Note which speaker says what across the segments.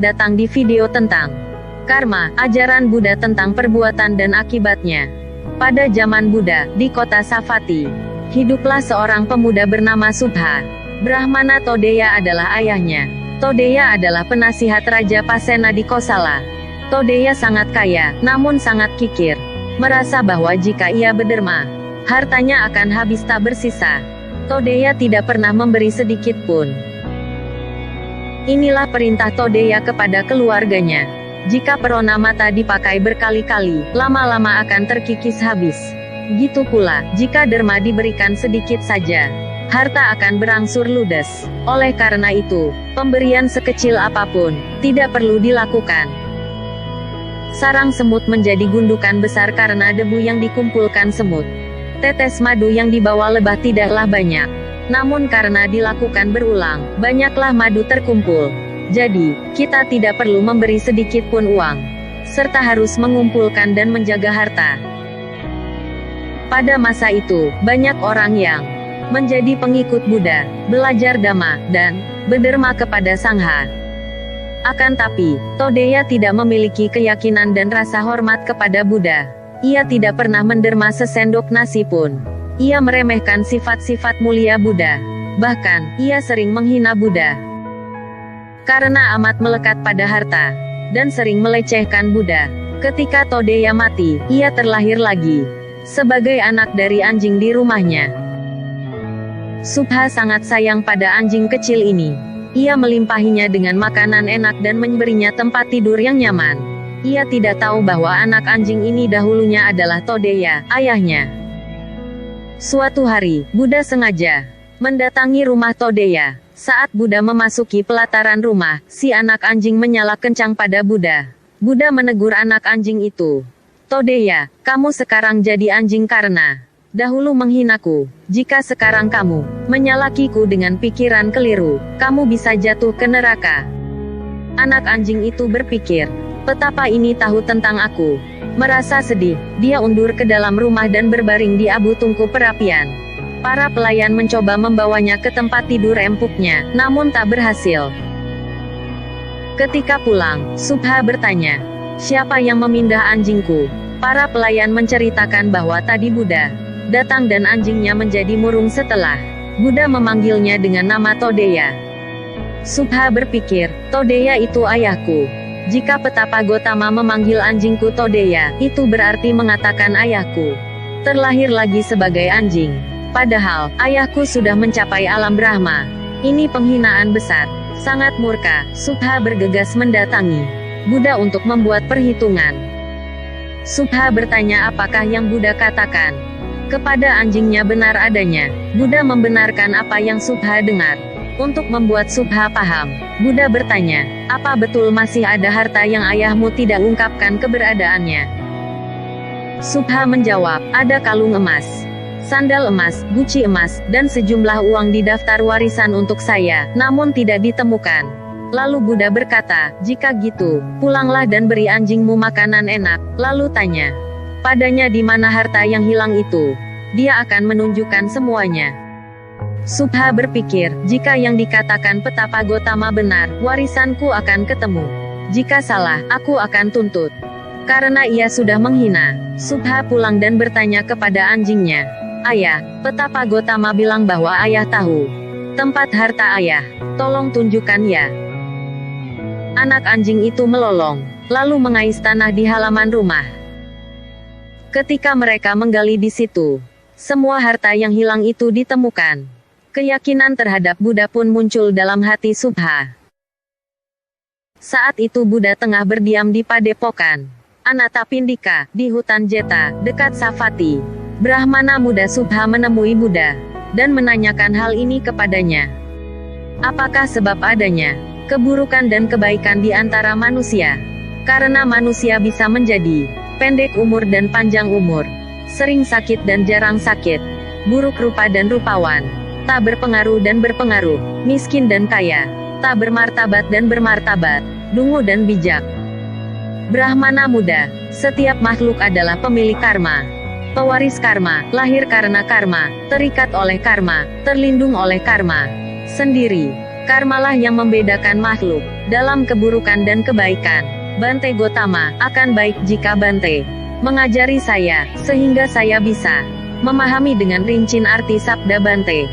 Speaker 1: datang di video tentang karma, ajaran Buddha tentang perbuatan dan akibatnya. Pada zaman Buddha, di kota Savatthi, hiduplah seorang pemuda bernama Subha. Brahmana Todeya adalah ayahnya. Todeya adalah penasihat Raja Pasena di Kosala. Todeya sangat kaya, namun sangat kikir. Merasa bahwa jika ia berderma, hartanya akan habis tak bersisa. Todeya tidak pernah memberi sedikit pun. Inilah perintah Todeya kepada keluarganya. Jika perona mata dipakai berkali-kali, lama-lama akan terkikis habis. Gitu pula, jika derma diberikan sedikit saja, harta akan berangsur ludes. Oleh karena itu, pemberian sekecil apapun tidak perlu dilakukan. Sarang semut menjadi gundukan besar karena debu yang dikumpulkan semut. Tetes madu yang dibawa lebah tidaklah banyak. Namun karena dilakukan berulang, banyaklah madu terkumpul. Jadi, kita tidak perlu memberi sedikit pun uang, serta harus mengumpulkan dan menjaga harta. Pada masa itu, banyak orang yang menjadi pengikut Buddha, belajar Dhamma, dan berderma kepada Sangha. Akan tapi, Todeya tidak memiliki keyakinan dan rasa hormat kepada Buddha. Ia tidak pernah menderma sesendok nasi pun. Ia meremehkan sifat-sifat mulia Buddha. Bahkan, ia sering menghina Buddha. Karena amat melekat pada harta, dan sering melecehkan Buddha. Ketika Todeya mati, ia terlahir lagi, sebagai anak dari anjing di rumahnya. Subha sangat sayang pada anjing kecil ini. Ia melimpahinya dengan makanan enak dan memberinya tempat tidur yang nyaman. Ia tidak tahu bahwa anak anjing ini dahulunya adalah Todeya, ayahnya. Suatu hari, Buddha sengaja mendatangi rumah Todeya. Saat Buddha memasuki pelataran rumah, si anak anjing menyala kencang pada Buddha. Buddha menegur anak anjing itu. Todeya, kamu sekarang jadi anjing karena dahulu menghinaku. Jika sekarang kamu menyalakiku dengan pikiran keliru, kamu bisa jatuh ke neraka. Anak anjing itu berpikir, betapa ini tahu tentang aku. Merasa sedih, dia undur ke dalam rumah dan berbaring di abu tungku perapian. Para pelayan mencoba membawanya ke tempat tidur empuknya, namun tak berhasil. Ketika pulang, Subha bertanya, siapa yang memindah anjingku? Para pelayan menceritakan bahwa tadi Buddha datang dan anjingnya menjadi murung setelah Buddha memanggilnya dengan nama Todeya. Subha berpikir, Todeya itu ayahku. Jika Petapa Gotama memanggil anjingku Todeya, itu berarti mengatakan ayahku terlahir lagi sebagai anjing. Padahal, ayahku sudah mencapai alam Brahma. Ini penghinaan besar. Sangat murka, Subha bergegas mendatangi Buddha untuk membuat perhitungan. Subha bertanya apakah yang Buddha katakan kepada anjingnya benar adanya. Buddha membenarkan apa yang Subha dengar. Untuk membuat Subha paham, Buddha bertanya, apa betul masih ada harta yang ayahmu tidak ungkapkan keberadaannya? Subha menjawab, ada kalung emas, sandal emas, guci emas, dan sejumlah uang di daftar warisan untuk saya, namun tidak ditemukan. Lalu Buddha berkata, jika gitu, pulanglah dan beri anjingmu makanan enak. Lalu tanya padanya di mana harta yang hilang itu. Dia akan menunjukkan semuanya. Subha berpikir, jika yang dikatakan Petapa Gotama benar, warisanku akan ketemu. Jika salah, aku akan tuntut. Karena ia sudah menghina, Subha pulang dan bertanya kepada anjingnya, ayah, Petapa Gotama bilang bahwa ayah tahu tempat harta ayah. Tolong tunjukkan ya. Anak anjing itu melolong, lalu mengais tanah di halaman rumah. Ketika mereka menggali di situ, semua harta yang hilang itu ditemukan. Keyakinan terhadap Buddha pun muncul dalam hati Subha. Saat itu Buddha tengah berdiam di padepokan Anathapindika, di hutan Jeta, dekat Savatthi. Brahmana muda Subha menemui Buddha, dan menanyakan hal ini kepadanya. Apakah sebab adanya keburukan dan kebaikan di antara manusia? Karena manusia bisa menjadi pendek umur dan panjang umur, sering sakit dan jarang sakit, buruk rupa dan rupawan, tak berpengaruh dan berpengaruh, miskin dan kaya, tak bermartabat dan bermartabat, dungu dan bijak. Brahmana muda, setiap makhluk adalah pemilik karma, pewaris karma, lahir karena karma, terikat oleh karma, terlindung oleh karma sendiri. Karmalah yang membedakan makhluk dalam keburukan dan kebaikan. Bante Gotama, akan baik jika Bante mengajari saya, sehingga saya bisa memahami dengan rinci arti sabda Bante.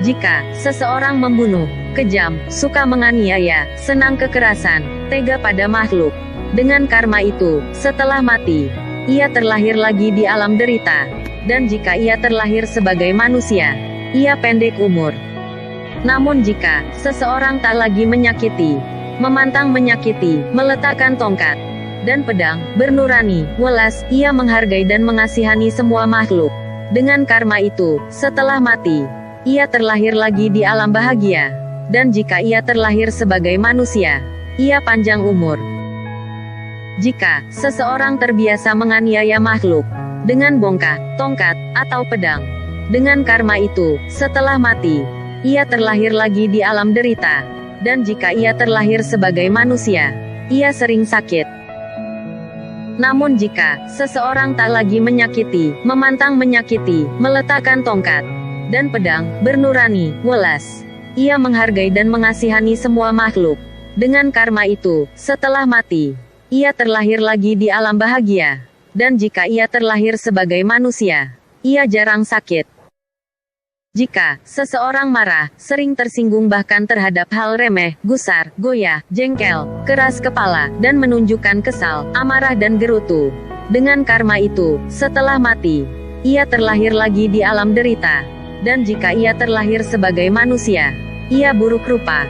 Speaker 1: Jika seseorang membunuh, kejam, suka menganiaya, senang kekerasan, tega pada makhluk, dengan karma itu, setelah mati, ia terlahir lagi di alam derita. Dan jika ia terlahir sebagai manusia, ia pendek umur. Namun jika seseorang tak lagi menyakiti, memantang menyakiti, meletakkan tongkat dan pedang, bernurani, welas, ia menghargai dan mengasihani semua makhluk. Dengan karma itu, setelah mati, ia terlahir lagi di alam bahagia. Dan jika ia terlahir sebagai manusia, ia panjang umur. Jika seseorang terbiasa menganiaya makhluk dengan bongkah, tongkat, atau pedang, dengan karma itu, setelah mati, ia terlahir lagi di alam derita. Dan jika ia terlahir sebagai manusia, ia sering sakit. Namun jika seseorang tak lagi menyakiti, memantang menyakiti, meletakkan tongkat dan pedang, bernurani, welas, ia menghargai dan mengasihani semua makhluk. Dengan karma itu, setelah mati, ia terlahir lagi di alam bahagia. Dan jika ia terlahir sebagai manusia, ia jarang sakit. Jika seseorang marah, sering tersinggung bahkan terhadap hal remeh, gusar, goyah, jengkel, keras kepala, dan menunjukkan kesal, amarah dan gerutu, dengan karma itu, setelah mati, ia terlahir lagi di alam derita. Dan jika ia terlahir sebagai manusia, ia buruk rupa.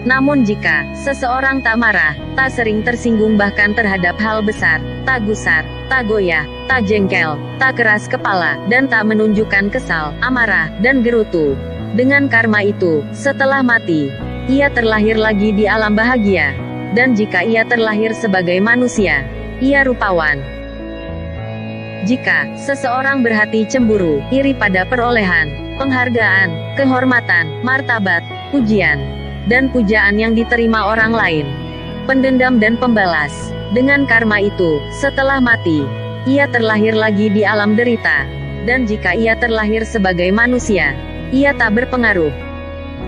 Speaker 1: Namun jika seseorang tak marah, tak sering tersinggung bahkan terhadap hal besar, tak gusar, tak goyah, tak jengkel, tak keras kepala, dan tak menunjukkan kesal, amarah, dan gerutu, dengan karma itu, setelah mati, ia terlahir lagi di alam bahagia. Dan jika ia terlahir sebagai manusia, ia rupawan. Jika seseorang berhati cemburu, iri pada perolehan, penghargaan, kehormatan, martabat, pujian, dan pujaan yang diterima orang lain, pendendam dan pembalas, dengan karma itu, setelah mati, ia terlahir lagi di alam derita. Dan jika ia terlahir sebagai manusia, ia tak berpengaruh.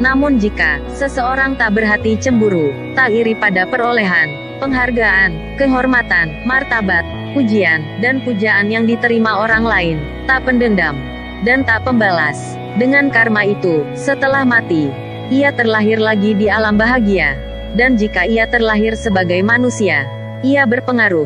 Speaker 1: Namun jika seseorang tak berhati cemburu, tak iri pada perolehan, penghargaan, kehormatan, martabat, pujian, dan pujaan yang diterima orang lain, tak pendendam, dan tak pembalas, dengan karma itu, setelah mati, ia terlahir lagi di alam bahagia. Dan jika ia terlahir sebagai manusia, ia berpengaruh.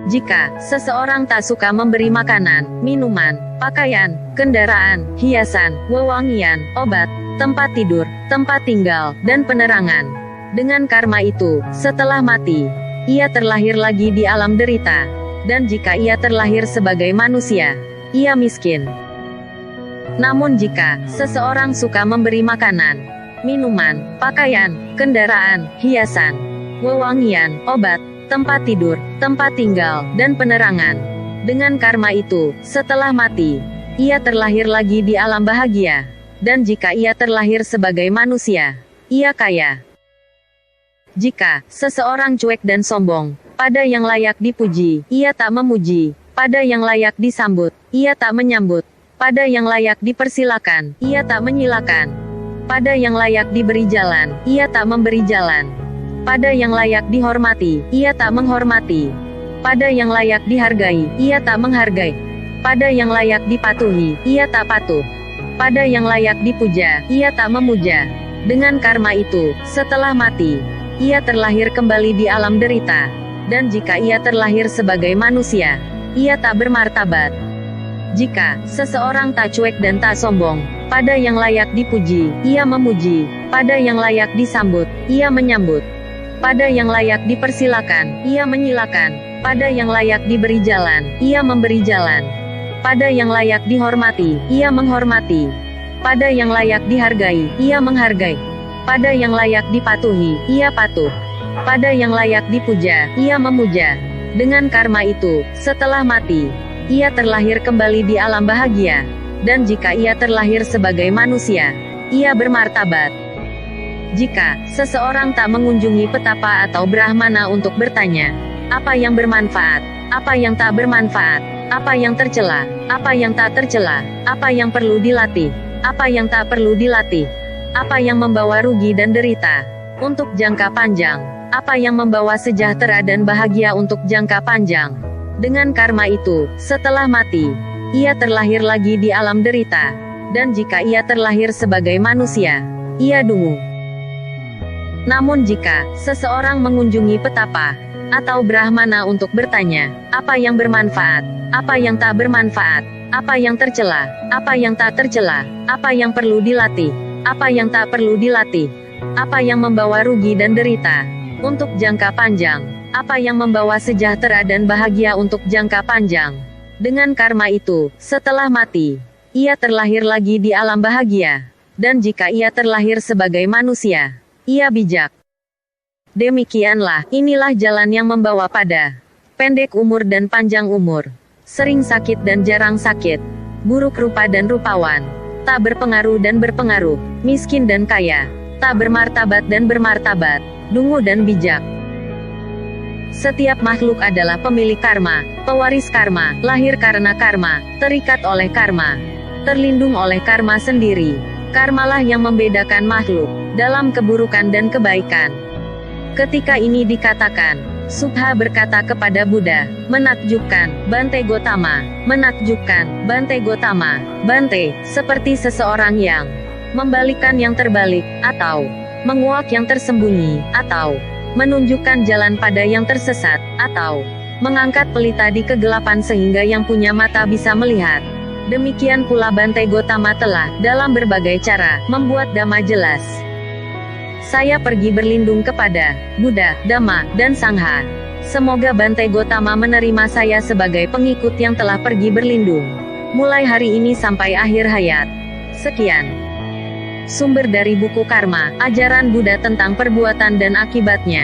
Speaker 1: Jika seseorang tak suka memberi makanan, minuman, pakaian, kendaraan, hiasan, wewangian, obat, tempat tidur, tempat tinggal, dan penerangan, dengan karma itu, setelah mati, ia terlahir lagi di alam derita. Dan jika ia terlahir sebagai manusia, ia miskin. Namun jika seseorang suka memberi makanan, minuman, pakaian, kendaraan, hiasan, wewangian, obat, tempat tidur, tempat tinggal, dan penerangan, dengan karma itu, setelah mati, ia terlahir lagi di alam bahagia. Dan jika ia terlahir sebagai manusia, ia kaya. Jika seseorang cuek dan sombong, pada yang layak dipuji, ia tak memuji, pada yang layak disambut, ia tak menyambut, pada yang layak dipersilakan, ia tak menyilakan, pada yang layak diberi jalan, ia tak memberi jalan, pada yang layak dihormati, ia tak menghormati, pada yang layak dihargai, ia tak menghargai, pada yang layak dipatuhi, ia tak patuh, pada yang layak dipuja, ia tak memuja. Dengan karma itu, setelah mati, ia terlahir kembali di alam derita. Dan jika ia terlahir sebagai manusia, ia tak bermartabat. Jika seseorang tak cuek dan tak sombong, pada yang layak dipuji, ia memuji, pada yang layak disambut, ia menyambut, pada yang layak dipersilakan, ia menyilakan, pada yang layak diberi jalan, ia memberi jalan, pada yang layak dihormati, ia menghormati, pada yang layak dihargai, ia menghargai, pada yang layak dipatuhi, ia patuh, pada yang layak dipuja, ia memuja. Dengan karma itu, setelah mati, ia terlahir kembali di alam bahagia. Dan jika ia terlahir sebagai manusia, ia bermartabat. Jika seseorang tak mengunjungi petapa atau brahmana untuk bertanya, apa yang bermanfaat, apa yang tak bermanfaat, apa yang tercela, apa yang tak tercela, apa yang perlu dilatih, Apa yang tak perlu dilatih? Apa yang membawa rugi dan derita untuk jangka panjang? Apa yang membawa sejahtera dan bahagia untuk jangka panjang? Dengan karma itu, setelah mati, ia terlahir lagi di alam derita. Dan jika ia terlahir sebagai manusia, ia dungu. Namun jika seseorang mengunjungi petapa atau brahmana untuk bertanya, apa yang bermanfaat, apa yang tak bermanfaat, apa yang tercela, apa yang tak tercela, apa yang perlu dilatih, apa yang tak perlu dilatih, apa yang membawa rugi dan derita untuk jangka panjang, apa yang membawa sejahtera dan bahagia untuk jangka panjang. Dengan karma itu, setelah mati, ia terlahir lagi di alam bahagia. Dan jika ia terlahir sebagai manusia, ia bijak. Demikianlah, inilah jalan yang membawa pada pendek umur dan panjang umur, sering sakit dan jarang sakit, buruk rupa dan rupawan, tak berpengaruh dan berpengaruh, miskin dan kaya, tak bermartabat dan bermartabat, dungu dan bijak. Setiap makhluk adalah pemilik karma, pewaris karma, lahir karena karma, terikat oleh karma, terlindung oleh karma sendiri. Karmalah yang membedakan makhluk dalam keburukan dan kebaikan. Ketika ini dikatakan, Subha berkata kepada Buddha, menakjubkan, Bante Gotama, menakjubkan, Bante Gotama, Bante, seperti seseorang yang membalikkan yang terbalik, atau menguak yang tersembunyi, atau menunjukkan jalan pada yang tersesat, atau mengangkat pelita di kegelapan sehingga yang punya mata bisa melihat. Demikian pula Bante Gotama telah, dalam berbagai cara, membuat Dhamma jelas. Saya pergi berlindung kepada Buddha, Dhamma, dan Sangha. Semoga Bante Gotama menerima saya sebagai pengikut yang telah pergi berlindung, mulai hari ini sampai akhir hayat. Sekian. Sumber dari buku Karma, ajaran Buddha tentang perbuatan dan akibatnya.